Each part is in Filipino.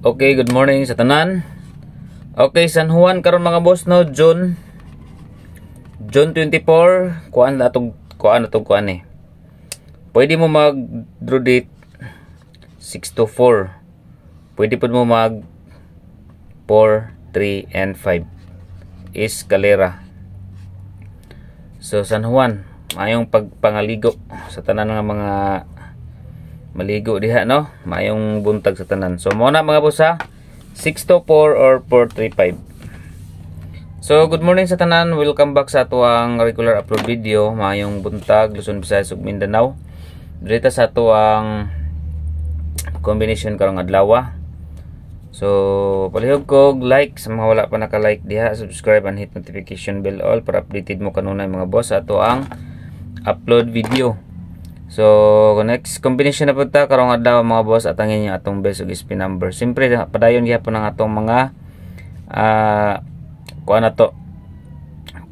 Okay, good morning sa tanan. Okay, San Juan karon mga boss no, June 24, kuan eh. Pwede mo mag draw date 6 to 4. Pwede po mo mag 4, 3 and 5. Escalera. So San Juan, mayong pagpangaligo sa tanan ng mga maligo diha no, mayong buntag sa tanan. So mo na mga boss ha, 6 to 4 or 435. So good morning sa tanan, welcome back sa atuang regular upload video. Mayong buntag Luzon, Visayas ug Mindanao. Dito sa atuang combination karong adlaw. So palihog ko like sa mga wala pa naka-like diha, subscribe and hit notification bell all para updated mo kanunay mga boss sa atuang upload video. So next combination na punta karong adlaw mga boss, atangin niyo atong best ug SP number. Siyempre padayon gyapon ang atong mga kuan na to.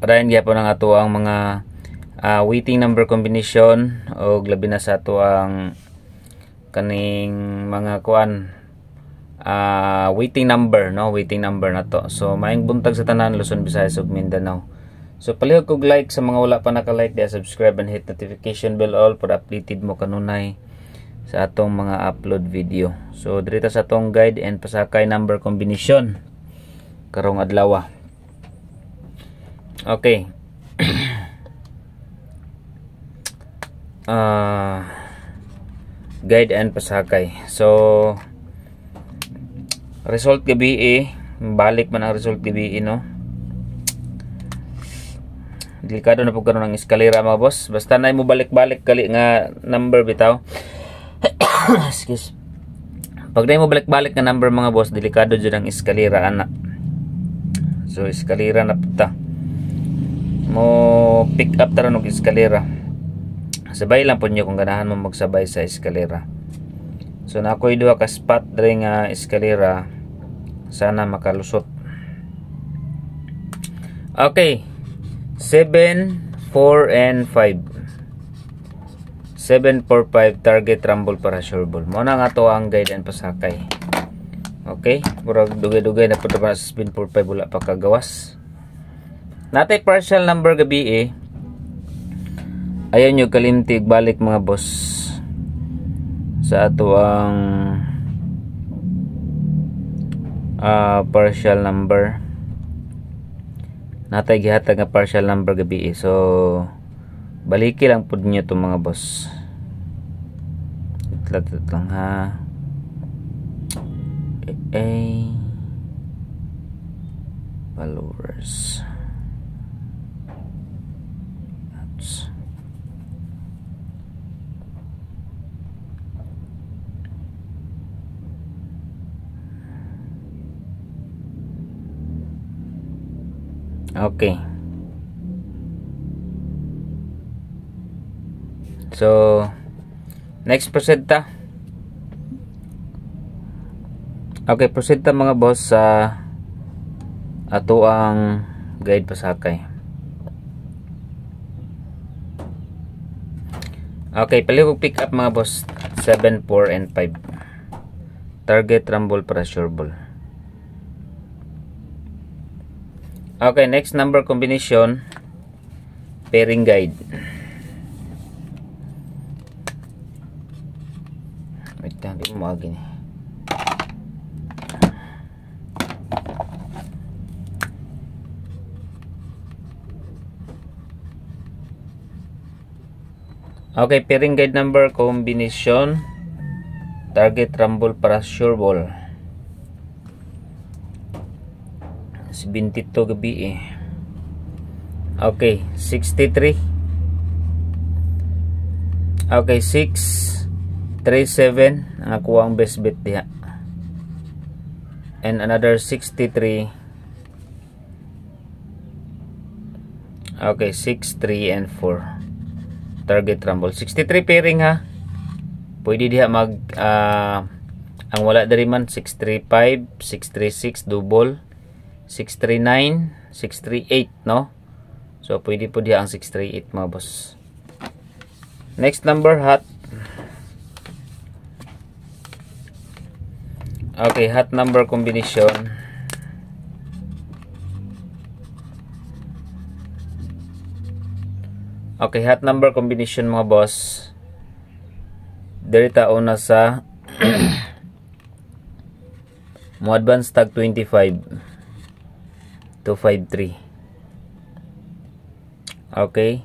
Padayon gyapon ang ato ang mga waiting number combination og labi na sa ato ang kaning mga kuan waiting number no, waiting number na to. So maayong buntag sa tanan Luzon, Visayas ug Mindanao. So palihog kog like sa mga wala pa naka-like diha, subscribe and hit notification bell all para updated mo kanunay sa atong mga upload video. So dito sa atong guide and pasakay number combination karong adlaw. Okay. Guide and pasakay. So result gabi balik man ang result gabi no. Delikado na po karon ang eskalera mga boss. Basta na mo balik-balik kali nga number bitaw. Excuse. Pag na mo balik-balik nga number mga boss, delikado jud ang eskalera ana. So eskalera na puta. Mo pick up tara og eskalera. Sabay lang po niyo kung ganahan mo magsabay sa eskalera. So na ako'y duha ka spot dre nga eskalera. Sana makalusot. Okay. 7, 4 and 5. 7, 4, 5 target rumble para sure ball. Mo na nga to ang guide and pasakay. Okay, murag dugay-dugay na pud sa spin 4, 5 wala pa kagawas. Natay partial number gabi Ayaw nyo kalimtig balik mga boss sa ato ang partial number. Natay gihatag nga partial number gabi so baliki lang pud niyo to mga boss. Itlat lang ha. Followers. Okay. So next proceed ta. Okay, proceed ta mga boss sa ato ang guide pasakay. Okay, palihog pick up mga boss 7, 4 and 5. Target rumble para sure ball. Okay, next number combination, pairing guide. Wait lang, di mo magin. Okay, pairing guide number combination, target rumble para sure ball. 22 gabi Okay, 63. Okay, 6, 3, 7 ang ako ang best bet diha. And another 63. Okay, 6, 3 and 4. Target rumble. 63 pairing ha. Pwede diha mag ang wala diri man 635, 636 double. 639, 638 no. So pwede po diha ang 638 mga boss. Next number hot. Okay, hot number combination. Okay, hot number combination mga boss. Dirita una sa mo advance tag 25 to 53. Okay.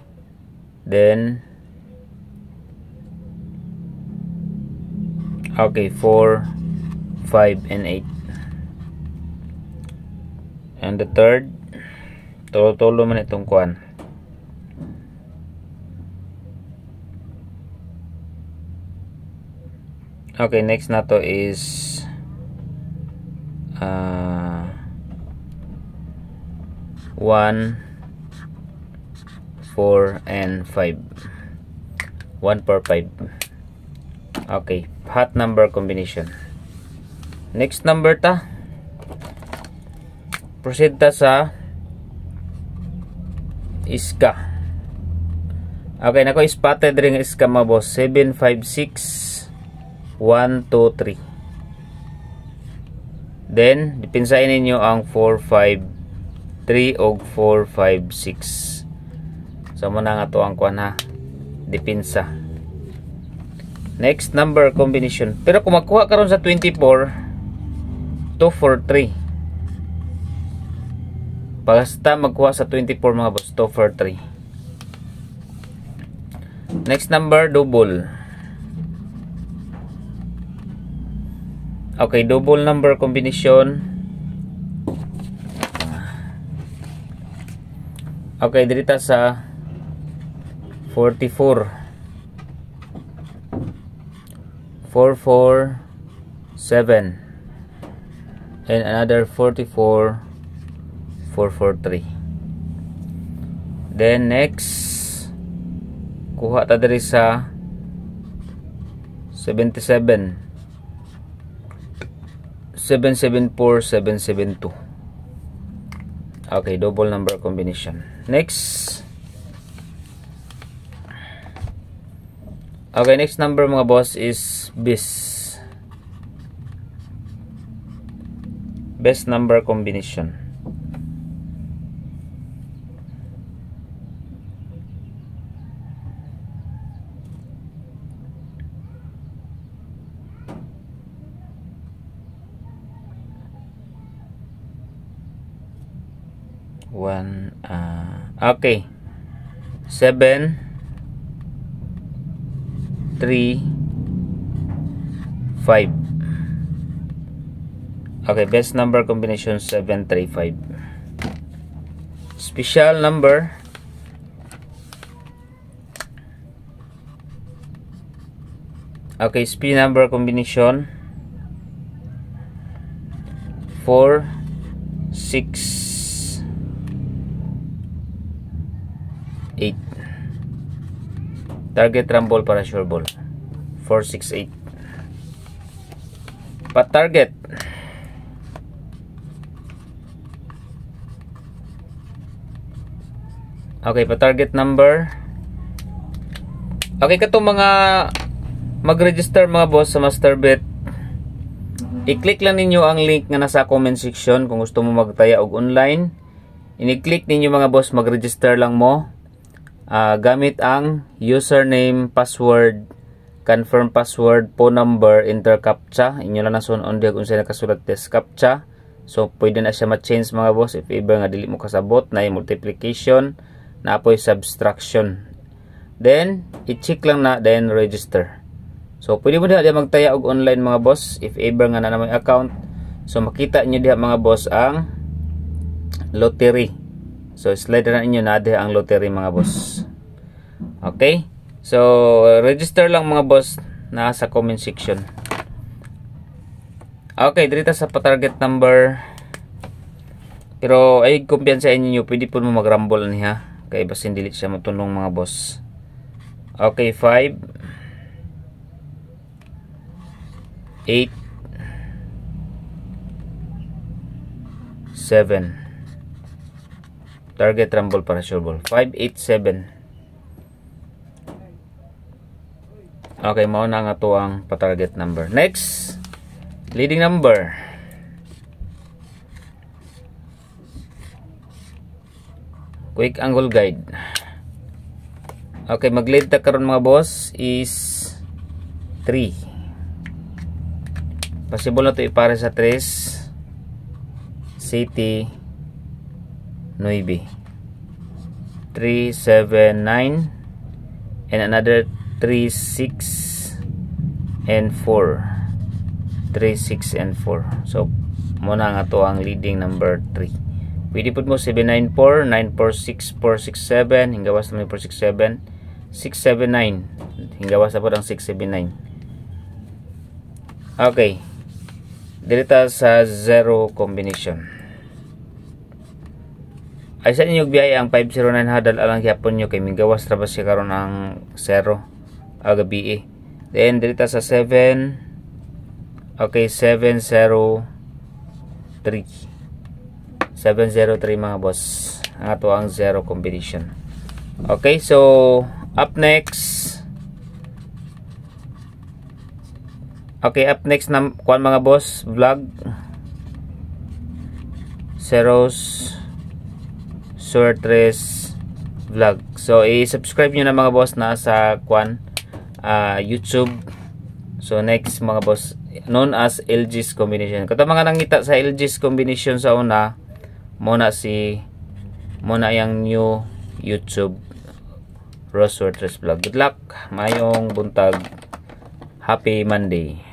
Then okay, 4, 5 and 8. And the third, tulo-tulo man itong kuan. Okay, next na to is 1, 4 and 5. 1, 4, 5. Okay, hot number combination. Next number ta. Proceed ta sa iska. Okay, nako spotted ring iska mga boss. 7, 5, 6 1, 2, 3. Then, dipinsain ninyo ang 4, 5, 3 o 4, 5, 6. So, muna nga to ang kuwan ha. Dipinsa. Next, number combination. Pero kung magkuha ka ron sa 24, 2, 4, 3. Basta magkuha sa 24 mga boss, 2, 4, 3. Next number, double. Okay, double number combination. Okay, dirita sa 44. 4, 4, 7. And another 44, 4, 4, 3. Then next, kuha ta diri sa 77. 774, 772. Okay, double number combination. Next. Okay, next number mga boss is best. Best number combination. Okay, 7, 3, 5. Okay, best number combination 7, 3, 5. Special number. Okay, SP number combination 4, 6, 8. Target rumble para sure ball 4, 6, 8. Pat target. Okay, pa target number. Okay, katong mga mag-register mga boss sa MasterBet, i-click lang ninyo ang link nga nasa comment section kung gusto mo magtaya og online. Ini-click ninyo mga boss, mag-register lang mo. Gamit ang username, password, confirm password, phone number, enter CAPTCHA. Inyo lang nasun on diag unsay nakasulat test CAPTCHA. So pwede na siya ma-change mga boss if ever nga dili mo kasabot na yung multiplication, na apoy subtraction. Then i-check lang na, then register. So pwede mo diha magtaya og online mga boss if ever nga na may account. So makita niyo diha mga boss ang lottery. So slide na inyo na diha ang lottery mga boss. Okay? So register lang mga boss na sa comment section. Okay, dito sa pa-target number. Pero ay kumpiyansa inyo, pwede po mo mag-rumble niya. Kaya basin dili siya matulong mga boss. Okay, 5, 8, 7. Target rumble para sure ball 5, 8, 7. Okay, mao na nga to ang pa-target number. Next, Leading number. Quick angle guide. Okay, mag-lead ta karon mga boss is 3. Possible na to ipare sa 3, City, 9. 3, 7, 9 and another 3, 6 and 4. 3, 6 and 4. So muna nga to ang leading number 3. Pwede po mo 794, 946, 467, hinggawas naman 467, 679, hinggawas na po ang 679. Okay, dirita sa 0 combination. Ay sa inyong biyaya ang 509 hadal alang gyapon nyo kay migawas trabas siya karon ang 0 gabi. Then dirita sa 7. Okay, 703. 703 mga boss. Ang ato ang 0 combination. Okay, so up next. Okay, up next na kuan mga boss, vlog. Zeros Sortres vlog. So i-subscribe niyo na mga boss na sa kuan YouTube. So next mga boss, known as LG's combination. Kato mga nangita sa LG's combination sa una, muna yung new YouTube Ross Sortres vlog. Good luck, mayong buntag, happy Monday.